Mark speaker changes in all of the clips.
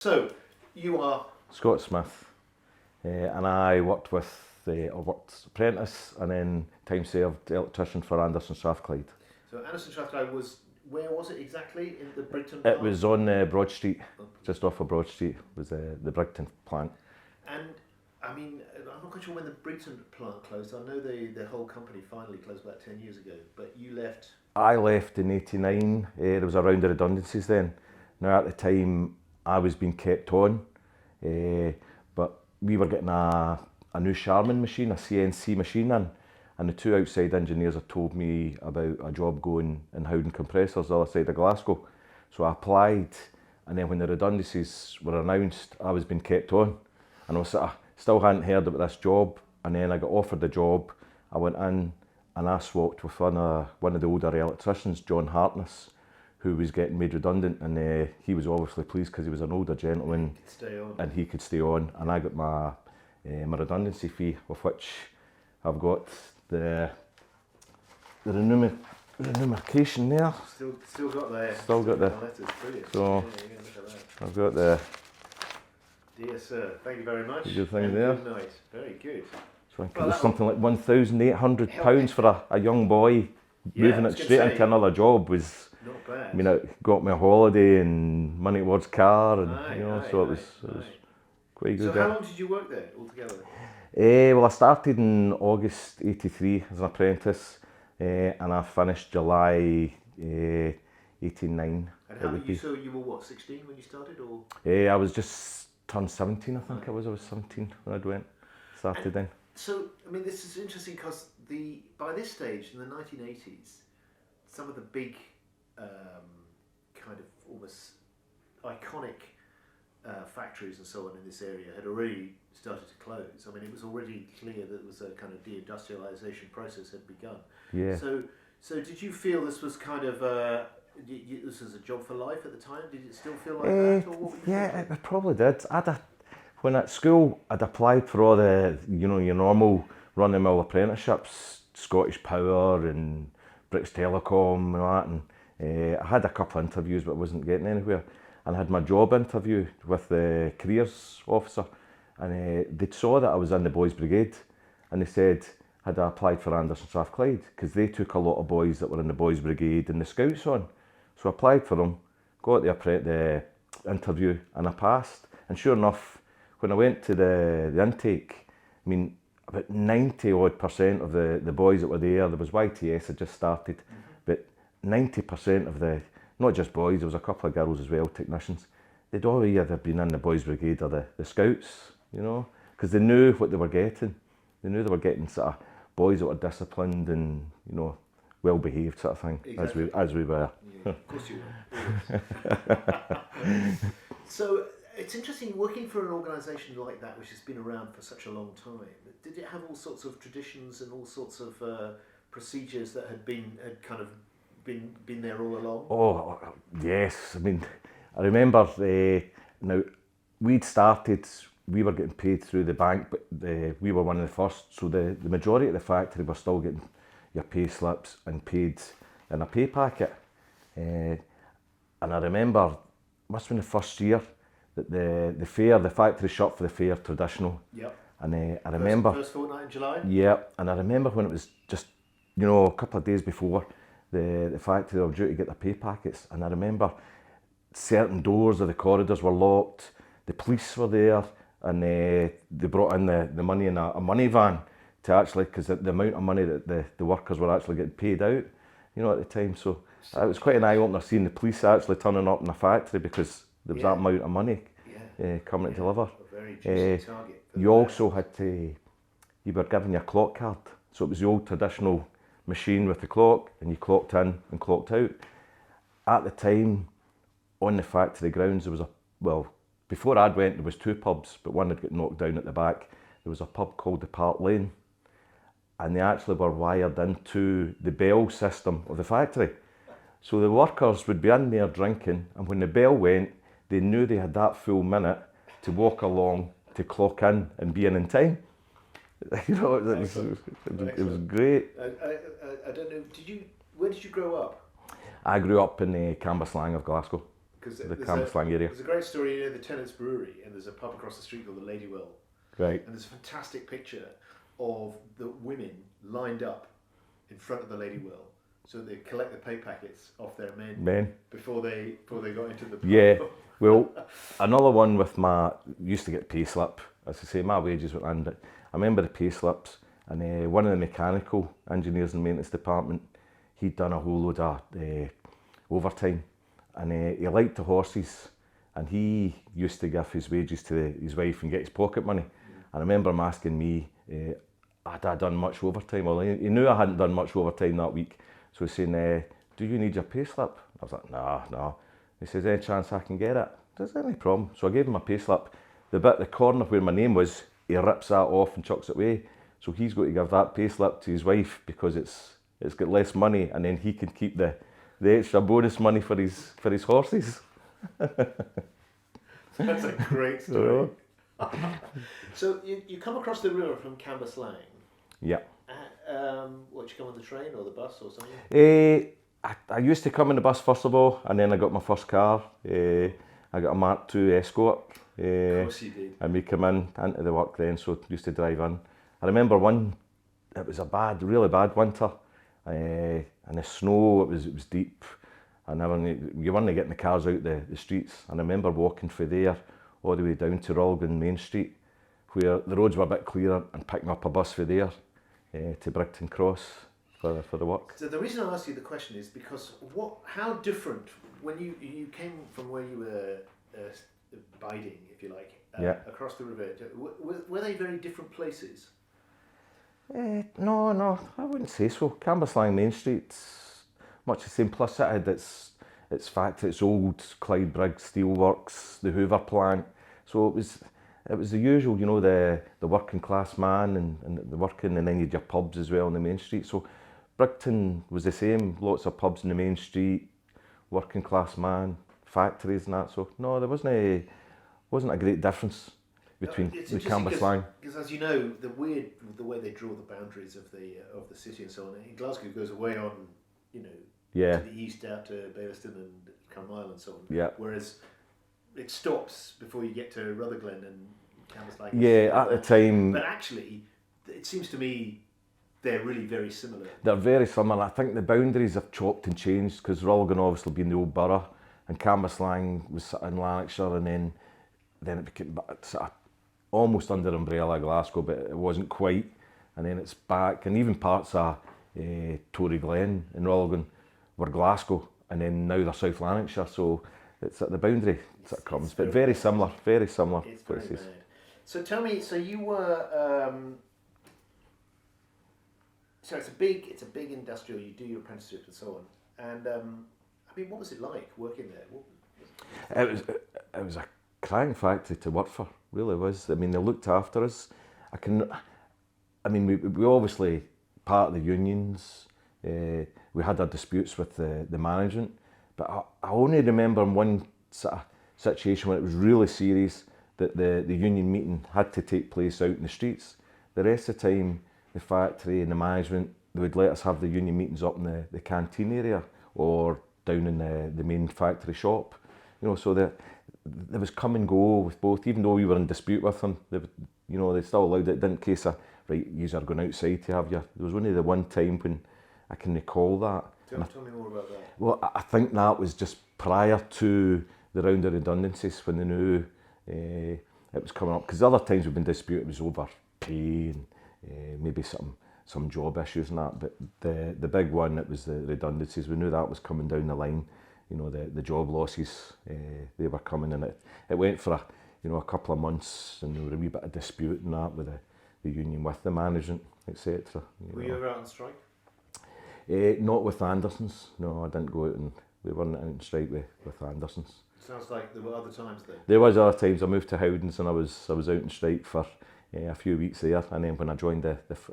Speaker 1: So, you are...
Speaker 2: Scott Smith, and I worked apprentice and then time served electrician for Anderson Strathclyde.
Speaker 1: So Anderson Strathclyde was, where was it exactly? In the Brigton
Speaker 2: It
Speaker 1: plant?
Speaker 2: was on Broad Street, just off of Broad Street was the Brigton plant.
Speaker 1: And, I mean, I'm not quite sure when the Brigton plant closed. I know the whole company finally closed about 10 years ago, but you left...
Speaker 2: I left in '89, there was a round of redundancies then. Now at the time I was being kept on, but we were getting a new Charmin machine, a CNC machine in, and the two outside engineers had told me about a job going in Howden Compressors the other side of Glasgow. So I applied, and then when the redundancies were announced, I was being kept on, and I was still hadn't heard about this job, and then I got offered the job. I went in and I swapped with one of the older electricians, John Hartness, who was getting made redundant, and he was obviously pleased because he was an older gentleman and he could stay on, and I got my redundancy fee, of which I've got the remuneration there.
Speaker 1: Still got the letters, brilliant.
Speaker 2: So
Speaker 1: look at that.
Speaker 2: I've got the
Speaker 1: Dear sir, thank you very much.
Speaker 2: good thing there.
Speaker 1: Good night. Very good.
Speaker 2: So I think it was something like £1,800 for a young boy. Moving it straight into another job was
Speaker 1: not bad.
Speaker 2: I mean, it got me a holiday and money towards car, and so it was quite good.
Speaker 1: So how long did you work there altogether?
Speaker 2: Well, I started in August '83 as an apprentice, and I finished July '89.
Speaker 1: And how many? So you were what, 16 when you started, or?
Speaker 2: I was just turned 17, I think. I was 17 when I started then.
Speaker 1: So I mean, this is interesting because by this stage in the 1980s, some of the big kind of almost iconic factories and so on in this area had already started to close. I mean, it was already clear that it was a kind of deindustrialization process had begun.
Speaker 2: Yeah.
Speaker 1: So did you feel this was kind of this was a job for life at the time? Did it still feel like that, or what were you thinking?
Speaker 2: It probably did. When at school, I'd applied for all the your normal run-of-the-mill apprenticeships, Scottish Power and British Telecom and that, and I had a couple of interviews but wasn't getting anywhere, and I had my job interview with the careers officer, and they saw that I was in the boys brigade, and they said had I applied for Anderson Strathclyde because they took a lot of boys that were in the boys brigade and the scouts on, so I applied for them, got the interview, and I passed. And sure enough, when I went to the intake, I mean, about 90% of the boys that were there was YTS had just started, but 90% of not just boys, there was a couple of girls as well, technicians, they'd all either been in the boys brigade or the scouts, because they knew what they were getting. They knew they were getting sort of boys that were disciplined and, well behaved sort of thing, exactly. as we were.
Speaker 1: Yeah, of course you were. So it's interesting working for an organisation like that, which has been around for such a long time. Did it have all sorts of traditions and all sorts of procedures that had kind of been there all along?
Speaker 2: Oh yes, I mean, I remember now we'd started. We were getting paid through the bank, but we were one of the first. So the majority of the factory were still getting your pay slips and paid in a pay packet. And I remember, must have been the first year that the fair, the factory shut for the fair traditional.
Speaker 1: Yep.
Speaker 2: And I remember
Speaker 1: first fortnight in July.
Speaker 2: Yeah, and I remember when it was just a couple of days before the factory were due to get their pay packets, and I remember certain doors of the corridors were locked. The police were there, and they brought in the money in a money van to actually, because the amount of money that the workers were actually getting paid out, at the time. So it was quite an eye opener seeing the police actually turning up in the factory because there was that amount of money coming to deliver.
Speaker 1: A very juicy target.
Speaker 2: You also had you were given your clock card, so it was the old traditional machine with the clock, and you clocked in and clocked out. At the time, on the factory grounds, there was before I'd went, there was two pubs, but one had got knocked down at the back. There was a pub called the Park Lane, and they actually were wired into the bell system of the factory. So the workers would be in there drinking, and when the bell went, they knew they had that full minute to walk along to clock in and be in time. It was great.
Speaker 1: I don't know, where did you grow up?
Speaker 2: I grew up in Cambuslang of Glasgow.
Speaker 1: because
Speaker 2: the Cambuslang area.
Speaker 1: There's a great story, you know, the Tennant's Brewery, and there's a pub across the street called the Lady Well.
Speaker 2: Right.
Speaker 1: And there's a fantastic picture of the women lined up in front of the Lady Well, so they collect the pay packets off their men. before they got into the pub.
Speaker 2: Yeah. Well, another one with used to get pay slip. As I say, my wages went in. I remember the pay slips, and one of the mechanical engineers in the maintenance department, he'd done a whole load of overtime, and he liked the horses, and he used to give his wages to his wife and get his pocket money. And I remember him asking me, had I done much overtime? Well, he knew I hadn't done much overtime that week, so he's saying, do you need your pay slip? I was like, nah. He says, any chance I can get it? There's any problem. So I gave him my pay slip. The corner where my name was, he rips that off and chucks it away. So he's got to give that pay slip to his wife because it's got less money, and then he can keep the extra bonus money for his horses.
Speaker 1: That's a great story. So you come across the river from Cambuslang.
Speaker 2: Yeah.
Speaker 1: What, did you come on the train or the bus or something?
Speaker 2: I used to come in the bus first of all, and then I got my first car. I got a Mark II Escort.
Speaker 1: Of course you did.
Speaker 2: And we come into the work then, so used to drive in. I remember it was a really bad winter, and the snow, it was deep, and you weren't getting the cars out the streets. And I remember walking through there all the way down to Rolgan Main Street, where the roads were a bit clearer, and picking up a bus for there to Brigton Cross for the work.
Speaker 1: So the reason I asked you the question is because how different, when you came from where you were biding, if you like, across the river, were they very different places?
Speaker 2: No, I wouldn't say so. Cambuslang Main Street's much the same. Plus it had its factory, its old Clyde Briggs Steelworks, the Hoover plant. So it was the usual, you know, the working class man and the working, and then you had your pubs as well on the main street. So Brigton was the same, lots of pubs in the main street, working class man, factories and that. So no, there wasn't a great difference between the Cambuslang.
Speaker 1: Because as you know, the way they draw the boundaries of the city and so on. In Glasgow goes away on, you know, to the east out to Baillieston and Carlisle and so on.
Speaker 2: Yeah.
Speaker 1: Whereas it stops before you get to Rutherglen and Cambuslang.
Speaker 2: Yeah, at the time.
Speaker 1: But actually, it seems to me they're really very similar.
Speaker 2: They're very similar. I think the boundaries have chopped and changed because Rutherglen obviously being the old borough, and Cambuslang was in Lanarkshire, and then it became sort of almost under umbrella Glasgow, but it wasn't quite. And then it's back, and even parts of Tory Glen in Rutherglen were Glasgow, and then now they're South Lanarkshire. So it's at the boundary that comes, but very similar
Speaker 1: It's
Speaker 2: places.
Speaker 1: very bad. So tell me, so you were, so it's a big industrial. You do your apprenticeship and so on. And I mean, what was it like working there?
Speaker 2: It was a crying factory to work for. Really was. I mean, they looked after us. We obviously part of the unions. We had our disputes with the management, but I only remember in one sort of situation when it was really serious that the union meeting had to take place out in the streets. The rest of the time, the factory and the management, they would let us have the union meetings up in the canteen area or down in the main factory shop. You know, so there was come and go with both, even though we were in dispute with them. They still allowed it. In case of, right, you are going outside to have your. There was only the one time when I can recall that.
Speaker 1: Tell me more about that.
Speaker 2: Well, I think that was just prior to the round of redundancies when they knew it was coming up. Because the other times we've been disputed, it was over pay and maybe some job issues and that. But the big one, it was the redundancies. We knew that was coming down the line. You know, the job losses, they were coming, and it went for a couple of months, and there was a wee bit of dispute and that with the union, with the management, etc.
Speaker 1: Were you ever out on strike?
Speaker 2: Not with Anderson's. No, I didn't go out, and we weren't out on strike with Anderson's.
Speaker 1: Sounds like there were other times then.
Speaker 2: There was other times. I moved to Howdens, and I was out on strike for a few weeks there, and then when I joined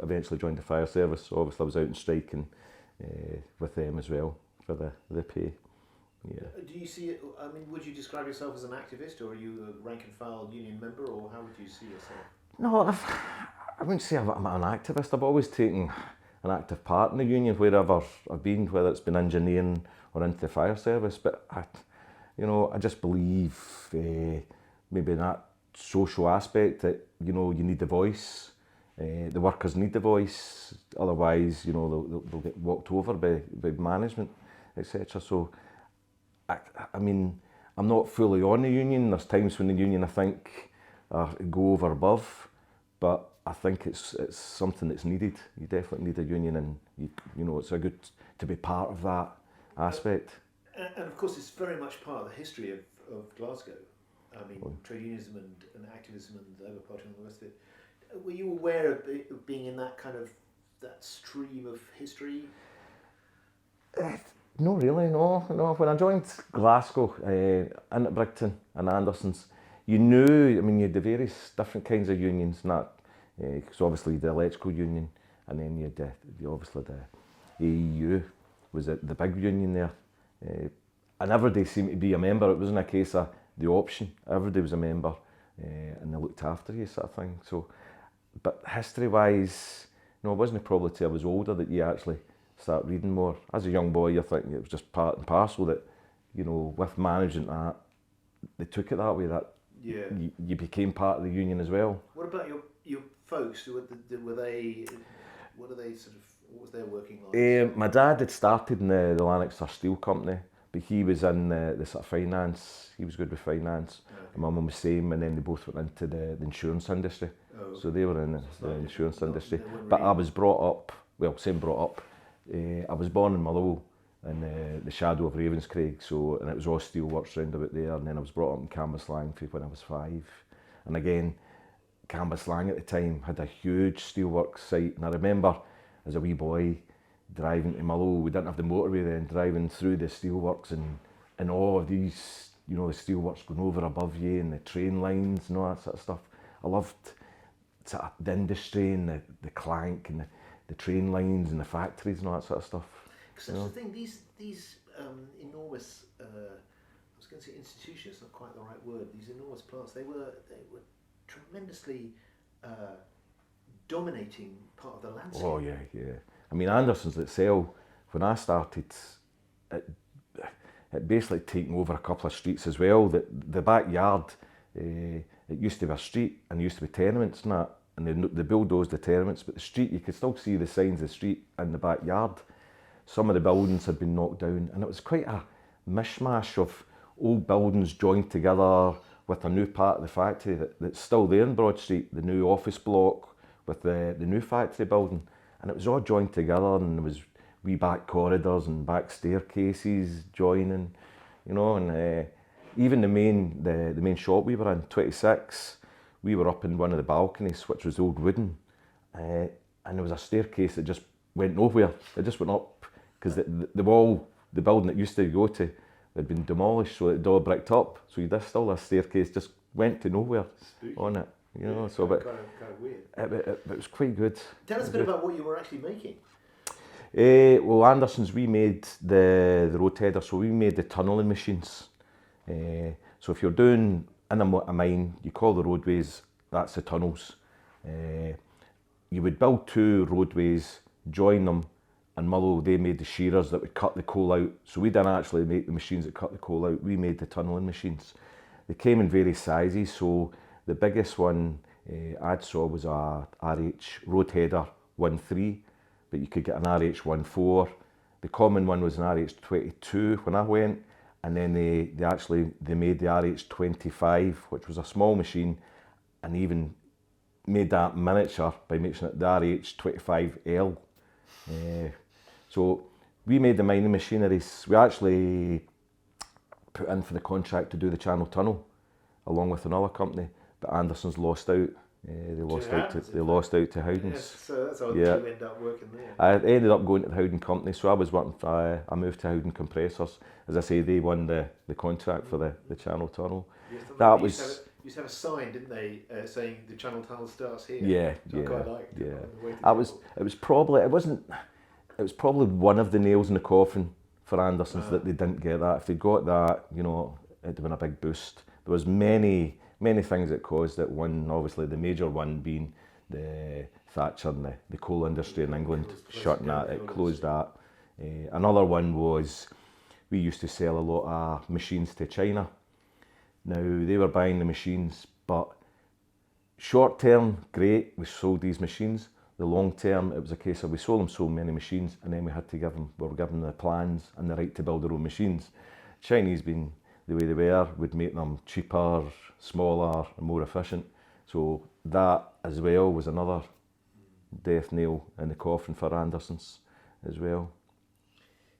Speaker 2: eventually joined the fire service, obviously I was out on strike and with them as well for the pay. Yeah.
Speaker 1: Do you see it? I mean, would you describe yourself as an activist, or are you a rank and file union member, or how would you see yourself?
Speaker 2: No, I wouldn't say I'm an activist. I've always taken an active part in the union wherever I've been, whether it's been engineering or into the fire service. But I just believe maybe in that social aspect that, you need the voice. The workers need the voice, otherwise, they'll get walked over by management, etc. So, I mean, I'm not fully on the union. There's times when the union, I think, go over above, but I think it's something that's needed. You definitely need a union, and it's a good to be part of that aspect.
Speaker 1: And of course, it's very much part of the history of Glasgow. I mean, trade unionism and activism and the Labour Party and all the rest of it. Were you aware of being in that kind of that stream of history?
Speaker 2: No, really, no. When I joined Glasgow, in at Brigton and Anderson's, you knew. I mean, you had the various different kinds of unions, and that because obviously the electrical union, and then you had obviously the AEU was the big union there, and everybody seemed to be a member. It wasn't a case of the option. Everybody was a member, and they looked after you, sort of thing. So. But history-wise, it wasn't probably till I was older that you actually start reading more. As a young boy, I think it was just part and parcel that, with managing that, they took it that way, that you became part of the union as well.
Speaker 1: What about your folks? What was their working life?
Speaker 2: My dad had started in the Lanarkshire Steel Company, but he was in the sort of finance. He was good with finance. Okay. My mum was the same, and then they both went into the insurance industry. Oh. So they were in the insurance industry. But I was brought up, I was born in Motherwell, in the shadow of Ravenscraig, and it was all steelworks round about there, and then I was brought up in Cambuslang when I was 5. And again, Cambuslang at the time had a huge steelworks site, and I remember as a wee boy driving to Motherwell. We didn't have the motorway then, driving through the steelworks and all of these, the steelworks going over above you, and the train lines and all that sort of stuff. I loved sort of the industry and the clank and the train lines and the factories and all that sort of stuff.
Speaker 1: Because that's the thing, these enormous, I was going to say institutions, it's not quite the right word, these enormous plants, they were tremendously dominating part of the landscape. Oh yeah.
Speaker 2: I mean, Anderson's itself, when I started, it basically taken over a couple of streets as well. The backyard, it used to be a street and it used to be tenements and that, and they bulldozed the tenements, but the street, you could still see the signs of the street in the backyard. Some of the buildings had been knocked down, and it was quite a mishmash of old buildings joined together with a new part of the factory that's still there in Broad Street, the new office block with the new factory building, and it was all joined together, and there was wee back corridors and back staircases joining, and even the main shop we were in, 26, we were up in one of the balconies, which was old wooden, and there was a staircase that just went nowhere. It just went up because the wall, the building that used to go to, had been demolished, so it all bricked up. So you just still a staircase just went to nowhere. Spooky. On it, So but
Speaker 1: kind of weird.
Speaker 2: It was quite good.
Speaker 1: Tell us a bit about what you were actually making.
Speaker 2: Well, Anderson's, we made the road header, so we made the tunnelling machines. So if you're doing in a mine, you call the roadways, that's the tunnels. You would build 2 roadways, join them, and Motherwell, they made the shearers that would cut the coal out. So we didn't actually make the machines that cut the coal out, we made the tunnelling machines. They came in various sizes, so the biggest one I saw was a RH road header 1.3, but you could get an RH 1.4. The common one was an RH 22 when I went, and then they made the RH 25, which was a small machine, and even made that miniature by making it the RH 25L. So we made the mining machineries. We actually put in for the contract to do the Channel Tunnel along with another company, but Anderson's lost out. They lost out to Howden's.
Speaker 1: Yes, so that's how you end up working there.
Speaker 2: I ended up going to the Howden company, so I was working. I moved to Howden Compressors. As I say, they won the contract for the Channel Tunnel.
Speaker 1: Yes, that was. You used to have a sign, didn't they, saying the Channel Tunnel starts here.
Speaker 2: Yeah,
Speaker 1: I quite liked.
Speaker 2: It was probably one of the nails in the coffin for Anderson's that they didn't get that. If they got that, it'd have been a big boost. There was many things that caused it. One, obviously, the major one being the Thatcher and the coal industry in England shutting that. It closed that. Another one was we used to sell a lot of machines to China. Now, they were buying the machines, but short term, great, we sold these machines. The long term, it was a case of we sold them so many machines, and then we had to we were given the plans and the right to build their own machines. Chinese, being the way they were, would make them cheaper, smaller, and more efficient. So that as well was another death nail in the coffin for Anderson's as well.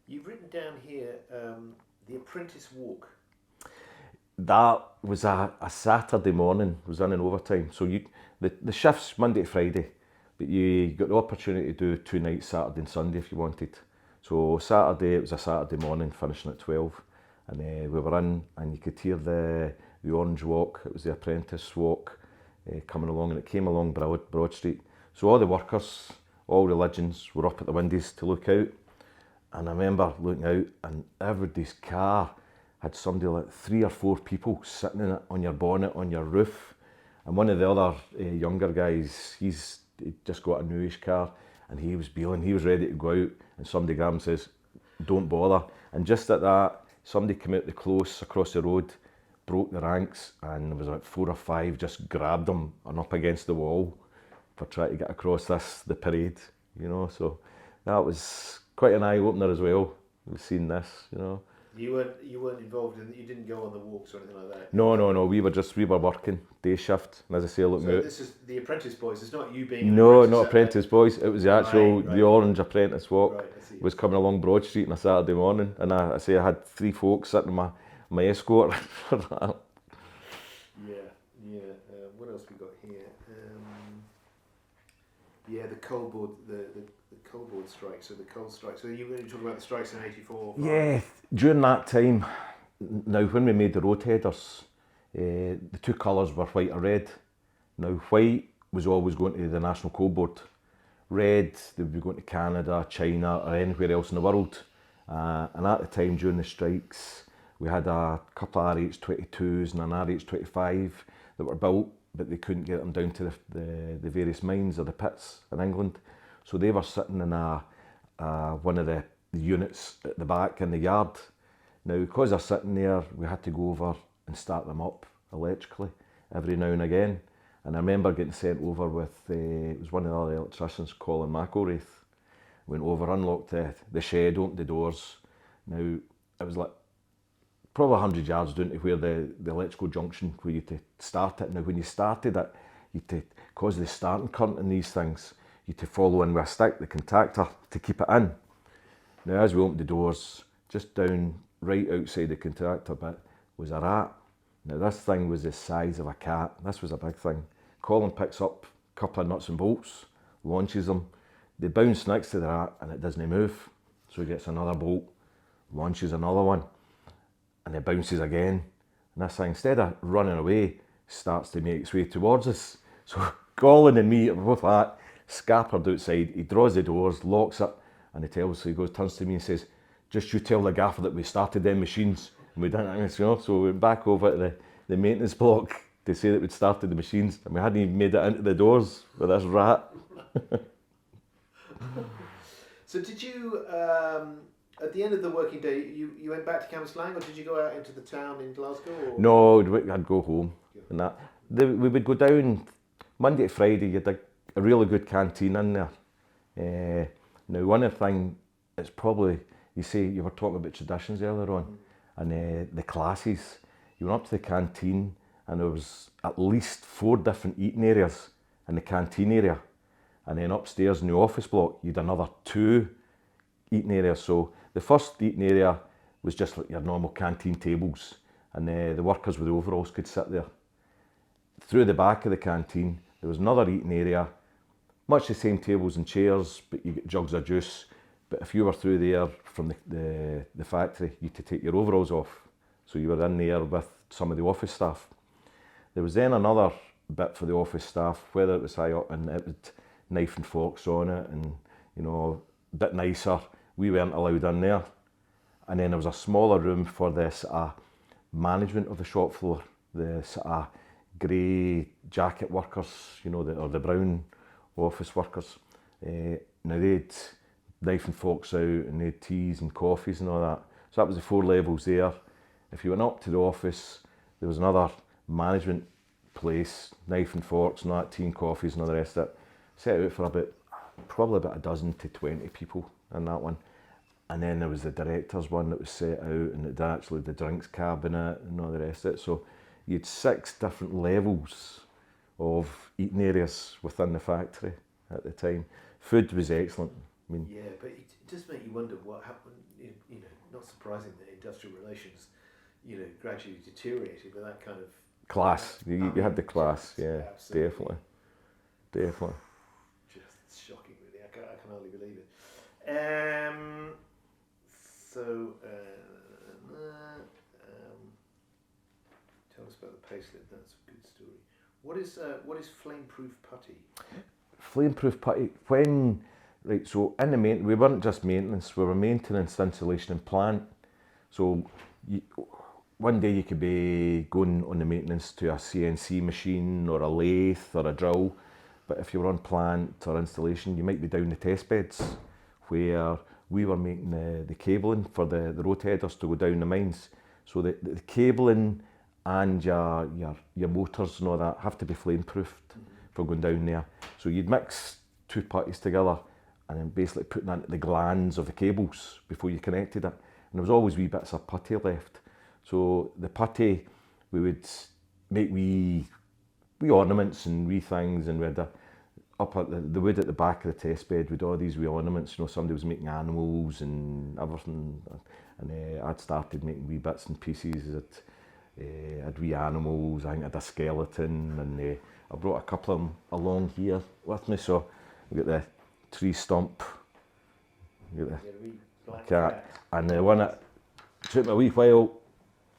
Speaker 1: You've written down here the apprentice walk.
Speaker 2: That was a Saturday morning, was done in overtime. So the shift's Monday to Friday, but you got the opportunity to do 2 nights, Saturday and Sunday if you wanted. So Saturday, it was a Saturday morning, finishing at 12. And we were in, and you could hear the Orange Walk. It was the apprentice walk coming along, and it came along Broad Street. So all the workers, all religions, were up at the windows to look out. And I remember looking out, and everybody's car had somebody like 3 or 4 people sitting in it, on your bonnet, on your roof. And one of the other younger guys, he'd just got a newish car, and he was bailing, he was ready to go out, and somebody grabbed him and says, "Don't bother." And just at that, somebody came out the close across the road, broke the ranks, and there was like 4 or 5 just grabbed him and up against the wall for trying to get across the parade, you know. So that was quite an eye-opener as well, we've seen this, you know.
Speaker 1: You weren't involved in, you didn't go on the walks or anything like that?
Speaker 2: No, we were working day shift, and as I say, looking out.
Speaker 1: This is the apprentice boys, it's not you being
Speaker 2: No, not apprentice boys, it was the actual,
Speaker 1: Right.
Speaker 2: the Orange Apprentice Walk.
Speaker 1: Right, I see.
Speaker 2: Was coming along Broad Street on a Saturday morning, and I had 3 folks sitting in my escort for that.
Speaker 1: Yeah. What else we got here? The coal board, the coal board strike, so the coal strike. So you were talking about the strikes in '84?
Speaker 2: Yeah, during that time, now when we made the road headers, the 2 colours were white or red. Now white was always going to the National Coal Board. Red, they would be going to Canada, China, or anywhere else in the world. And at the time, during the strikes, we had a couple of RH-22s and an RH-25 that were built, but they couldn't get them down to the various mines or the pits in England. So they were sitting in one of the units at the back in the yard. Now, because they're sitting there, we had to go over and start them up electrically every now and again. And I remember getting sent over with, it was one of the other electricians, Colin McElwraith. Went over, unlocked the shed, opened the doors. Now, it was like probably 100 yards down to where the electrical junction, where you to start it. Now, when you started it, because of the starting current in these things, you to follow in with a stick, the contactor, to keep it in. Now, as we opened the doors, just down right outside the contactor bit was a rat. Now, this thing was the size of a cat. This was a big thing. Colin picks up a couple of nuts and bolts, launches them. They bounce next to the rat and it doesn't move. So he gets another bolt, launches another one, and it bounces again. And this thing, instead of running away, starts to make its way towards us. So Colin and me are both like that, scampered outside. He draws the doors, locks it, and he turns to me and says, "Just you tell the gaffer that we started them machines." And we didn't, you know, so we went back over to the maintenance block to say that we'd started the machines, and we hadn't even made it into the doors with this rat.
Speaker 1: So did you, at the end of the working day, you went back to Cambuslang, or did you go out into the town in Glasgow? Or?
Speaker 2: No, I'd go home. And that. We would go down Monday to Friday. You had a really good canteen in there. Now, one of the things is probably, you were talking about traditions earlier on, and the classes. You went up to the canteen, and there was at least 4 different eating areas in the canteen area. And then upstairs in the office block, you'd another 2 eating areas. So the first eating area was just like your normal canteen tables, and the workers with the overalls could sit there. Through the back of the canteen, there was another eating area, much the same tables and chairs, but you get jugs of juice. But if you were through there from the factory, you had to take your overalls off. So you were in there with some of the office staff. There was then another bit for the office staff, whether it was high up, and it would knife and forks on it, and you know, a bit nicer. We weren't allowed in there. And then there was a smaller room for the management of the shop floor, the grey jacket workers, you know, or the brown office workers. Now they'd knife and forks out, and they'd teas and coffees and all that. So that was the 4 levels there. If you went up to the office, there was another management place, knife and forks and all that, tea and coffees and all the rest of it. Set out for probably about a dozen to 20 people in that one. And then there was the director's one that was set out, and it had actually the drinks cabinet and all the rest of it. So you had 6 different levels of eating areas within the factory at the time. Food was excellent. I mean,
Speaker 1: yeah, but it just makes you wonder what happened. You know, not surprising that industrial relations, you know, gradually deteriorated, but that kind of
Speaker 2: class. You had the class, yeah,
Speaker 1: absolutely.
Speaker 2: definitely.
Speaker 1: Just shocking, really. I can hardly believe it. Tell us about the payslip. That's a good story. What is flame-proof putty?
Speaker 2: Flame-proof putty. So in the we weren't just maintenance. We were maintenance, installation, and plant. So one day you could be going on the maintenance to a CNC machine or a lathe or a drill, but if you were on plant or installation, you might be down the test beds where we were making the cabling for the road headers to go down the mines. So the cabling and your motors and all that have to be flame proofed for going down there. So you'd mix 2 putties together and then basically putting that into the glands of the cables before you connected it. And there was always wee bits of putty left. So the putty, we would make wee ornaments and wee things, and we had up at the wood at the back of the test bed with all these wee ornaments. You know, somebody was making animals and everything, and I'd started making wee bits and pieces. I had wee animals. I think I had a skeleton, and I brought a couple of them along here with me. So we got the tree stump, we got the cat, and the one that took me a wee while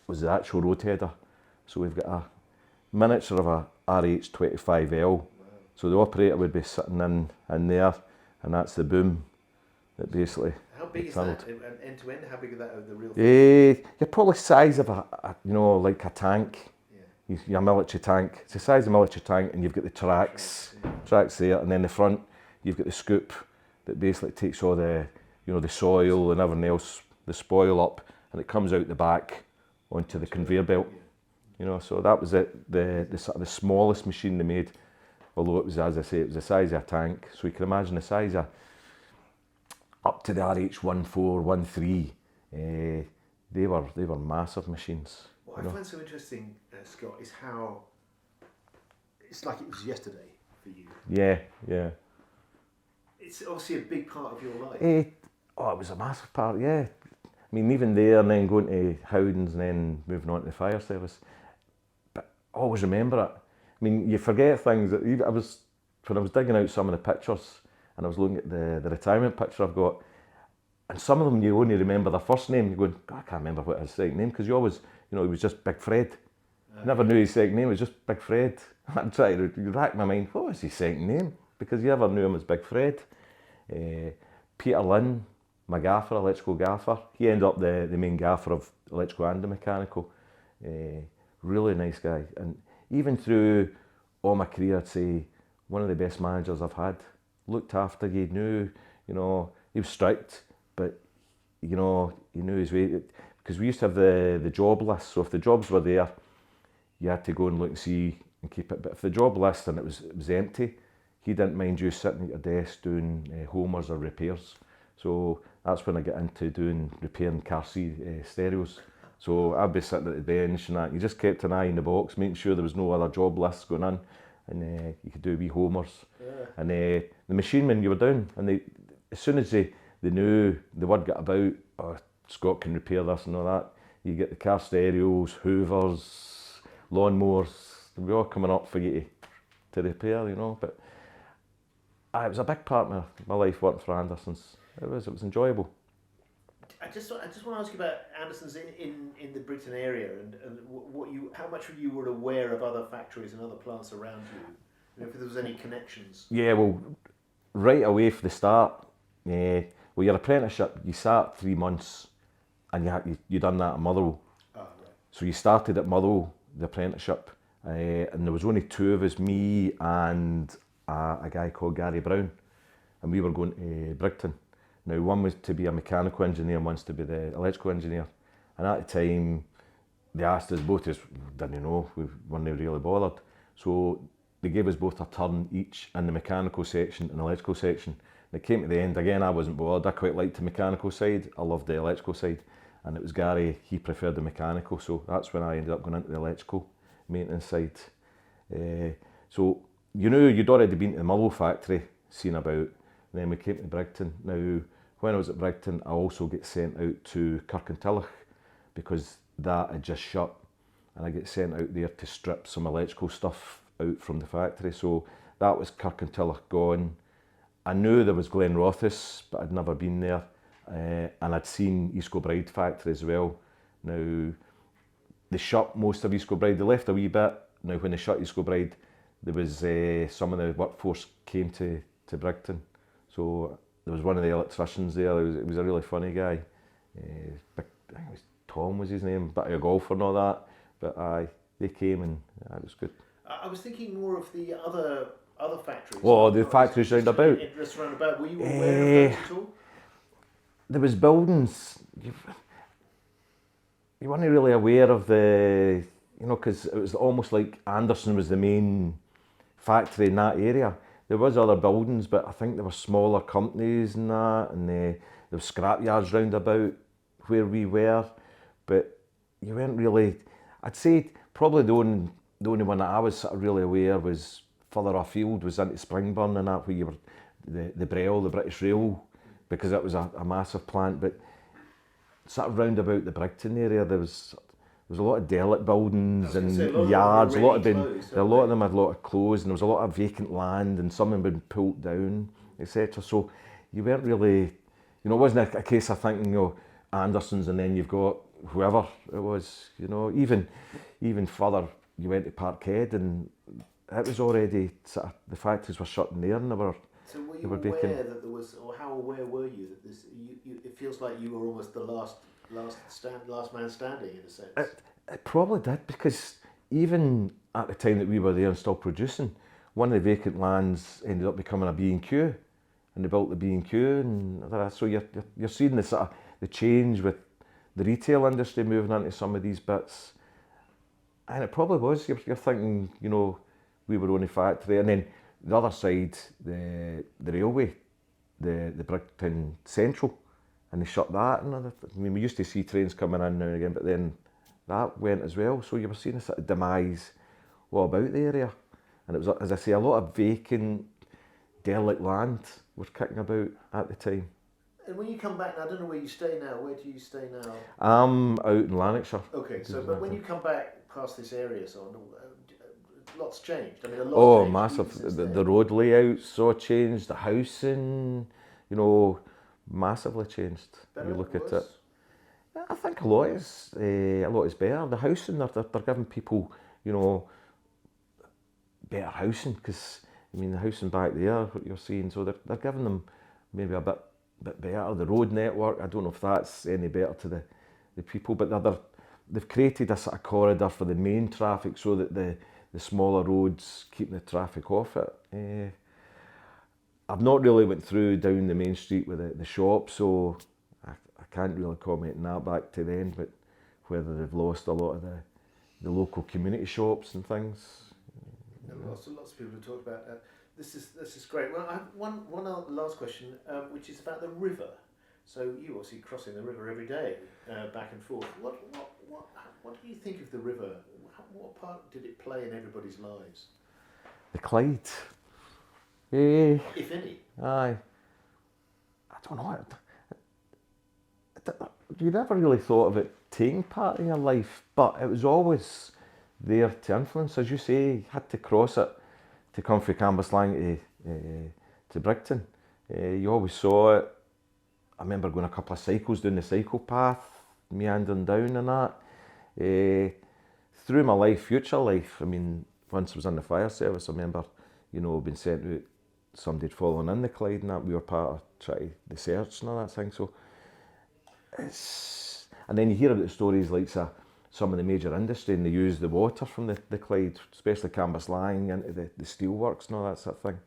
Speaker 2: was the actual road header. So we've got a miniature of a RH25L. So the operator would be sitting in there, and that's the boom that basically.
Speaker 1: How big is that? End to end? How big is that? The real thing?
Speaker 2: You're probably the size of like a tank. Yeah. Your military tank. It's the size of a military tank, and you've got the tracks there, and then the front you've got the scoop that basically takes all the the soil and everything else, the spoil up, and it comes out the back onto the conveyor belt. So that was it. The sort of the smallest machine they made. Although it was, as I say, it was the size of a tank. So you can imagine the size of up to the RH1413. They were massive machines.
Speaker 1: What I find so interesting, Scott, is how it's like it was yesterday for you.
Speaker 2: Yeah.
Speaker 1: It's obviously a big part of your life.
Speaker 2: It was a massive part, yeah. I mean, even there and then going to Howdens and then moving on to the fire service. But I always remember it. I mean, you forget things. When I was digging out some of the pictures and I was looking at the retirement picture I've got, and some of them you only remember their first name. You're going, God, I can't remember what his second name, because you always, he was just Big Fred. Never knew his second name, it was just Big Fred. I'm trying to rack my mind, what was his second name? Because you never knew him as Big Fred. Peter Lynn, my gaffer, electrical gaffer, he ended up the main gaffer of electrical and the mechanical. Really nice guy. And even through all my career, I'd say one of the best managers I've had. Looked after you, knew, he was strict, but he knew his way. Because we used to have the job list, so if the jobs were there, you had to go and look and see and keep it. But if the job list and it was empty, he didn't mind you sitting at your desk doing homers or repairs. So that's when I got into repairing car stereos. So I'd be sitting at the bench and that. You just kept an eye in the box, making sure there was no other job lists going on, and you could do wee homers. Yeah. And the machinemen you were down, and as soon as they knew the word got about, Scott can repair this and all that, you get the car stereos, hoovers, lawnmowers, they were all coming up for you to repair, But it was a big part of my life working for Anderson's. It was enjoyable.
Speaker 1: I just want to ask you about Anderson's in the Britain area, and how much you were aware of other factories and other plants around you, if there was any connections.
Speaker 2: Yeah, well, right away from the start, your apprenticeship, you sat 3 months, and you done that at Motherwell. Oh, right. So you started at Motherwell, the apprenticeship, and there was only 2 of us, me and a guy called Gary Brown, and we were going to Brigton. Now, one was to be a mechanical engineer and one's to be the electrical engineer. And at the time, they asked us both, we didn't know, we weren't really bothered. So they gave us both a turn each in the mechanical section and electrical section. And it came to the end, again, I wasn't bothered. I quite liked the mechanical side, I loved the electrical side. And it was Gary, he preferred the mechanical, so that's when I ended up going into the electrical maintenance side. So, you know, you'd already been to the Mullow factory, seen about, and then we came to Brigton. Now, when I was at Brigton, I also get sent out to Kirkintilloch because that had just shut, and I get sent out there to strip some electrical stuff out from the factory. So that was Kirkintilloch gone. I knew there was Glenrothes, but I'd never been there. And I'd seen East Kilbride factory as well. Now, they shut most of East Kilbride, they left a wee bit. Now, when they shut East Kilbride, there was some of the workforce came to Brigton. So there was one of the electricians there, he was a really funny guy. I think it was Tom was his name, bit of a golfer and all that. But they came and it was good.
Speaker 1: I was thinking more of the other factories.
Speaker 2: Oh, the factories round about.
Speaker 1: Just round about. Were you aware of those at all?
Speaker 2: There was buildings. You weren't really aware of the, you know, because it was almost like Anderson was the main factory in that area. There was other buildings, but I think there were smaller companies and that, and there was scrap yards round about where we were, but you weren't really. I'd say probably the only one that I was sort of really aware was further afield was into Springburn and that, where you were the Brell, the British Rail, because it was a massive plant. But sort of round about the Brigton area, there was a lot of derelict buildings and yards. A lot of them had a lot of closed, and there was a lot of vacant land, and some had been pulled down, etc. So you weren't really, you know, it wasn't a case of thinking, you know, Anderson's and then you've got whoever it was, you know. Even further, you went to Parkhead and it was already sort of, the factories were shutting there and they were.
Speaker 1: So were you aware that there was, or how aware were you that this? It feels like you were almost the last man standing in a sense.
Speaker 2: It probably did, because even at the time that we were there and still producing, one of the vacant lands ended up becoming a B&Q, and they built the B&Q, and so you're seeing the sort of the change with the retail industry moving into some of these bits, and it probably was. You're thinking, you know, we were only factory, and then the other side, the railway, the Brigton Central, and they shut that. And I mean, we used to see trains coming in now and again, but then that went as well. So you were seeing a sort of demise all about the area, and it was, as I say, a lot of vacant, derelict land was kicking about at the time.
Speaker 1: And when you come back, I don't know where you stay now. Where do you stay now?
Speaker 2: I'm out in Lanarkshire.
Speaker 1: Okay, so but when you come back past this area, so lots changed. I mean, a lot changed.
Speaker 2: Massive. The road layouts all changed. The housing, you know, massively changed.
Speaker 1: Better,
Speaker 2: you look at
Speaker 1: worse?
Speaker 2: it. I think a lot is better. The housing, they're giving people, you know, better housing, because I mean the housing back there, what you're seeing, so they're giving them maybe a bit better. The road network, I don't know if that's any better to the people, but they've created a sort of corridor for the main traffic so that the smaller roads keep the traffic off it. I've not really went through down the main street with the shop, so I can't really comment on that back to then, but whether they've lost a lot of the local community shops and things.
Speaker 1: Lots of people have talked about that. This is great. Well, I have one last question, which is about the river. So you obviously crossing the river every day, back and forth. What do you think of the river? What part did it play in everybody's lives?
Speaker 2: The Clyde.
Speaker 1: If any.
Speaker 2: Aye. I don't know. You never really thought of it taking part in your life, but it was always there to influence. As you say, you had to cross it to come from Cambuslang to Brigton. You always saw it. I remember going a couple of cycles down the cycle path, meandering down and that. Through my life, future life, I mean, once I was in the fire service, I remember, you know, being sent out, somebody had fallen in the Clyde and that, we were part of trying the search and all that thing, so it's, and then you hear about the stories like some of the major industry, and they use the water from the Clyde, especially Cambuslang, into the steelworks and all that sort of thing.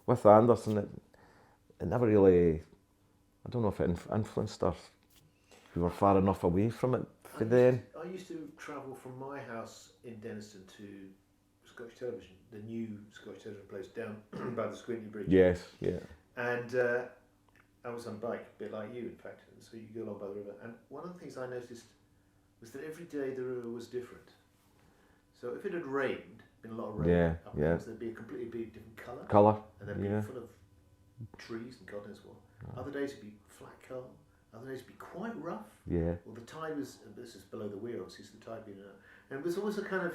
Speaker 2: With Anderson, it never really, I don't know if it influenced us. We were far enough away from it for then.
Speaker 1: I used to travel from my house in Denniston to Scottish Television, the new Scottish Television place down by the Squinty Bridge.
Speaker 2: Yes, yeah.
Speaker 1: And I was on a bike, a bit like you, in fact. And so you go along by the river. And one of the things I noticed was that every day the river was different. So if it had rained, been a lot of rain, there'd be a completely big different colour. And they'd be full of trees and God knows what. Other days it'd be flat calm. Other days it'd be quite rough.
Speaker 2: Yeah.
Speaker 1: Well, the tide was, this is below the weir, obviously, so the tide being out. And it was always a kind of,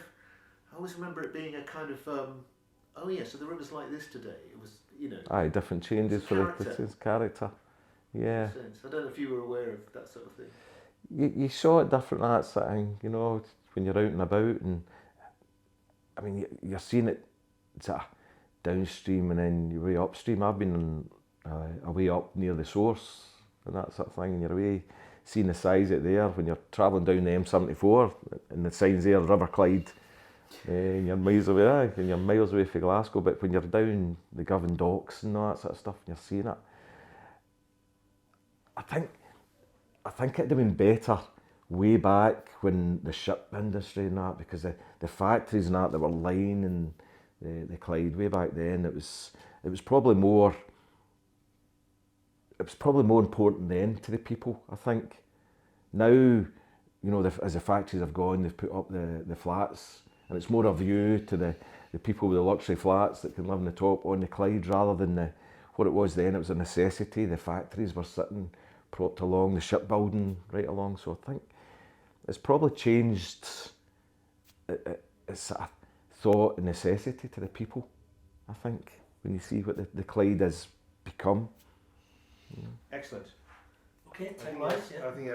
Speaker 1: I always remember it being a kind of, oh yeah, so the river's like this today. It was, you know.
Speaker 2: Aye, different changes for the character. Yeah.
Speaker 1: I don't know if you were aware of that sort of thing.
Speaker 2: You saw it different, that sort of thing, you know, when you're out and about, and I mean, you're seeing it sort of downstream and then you're way upstream. I've been away up near the source and that sort of thing, and you're away seeing the size of it there when you're travelling down the M74 and the sign's there, River Clyde, and you're miles away, and you're miles away from Glasgow, but when you're down the Govan docks and all that sort of stuff and you're seeing it, I think it'd have been better way back when the ship industry and that, because the factories and that were lining the Clyde way back then, it was probably more important then to the people, I think. Now, you know, as the factories have gone, they've put up the flats, and it's more a view to the people with the luxury flats that can live on the top on the Clyde, rather than what it was then. It was a necessity. The factories were sitting propped along, the shipbuilding right along. So I think it's probably changed its thought and necessity to the people, I think, when you see what the Clyde has become.
Speaker 1: Excellent.
Speaker 3: Okay, time-wise, yeah.
Speaker 1: I think that's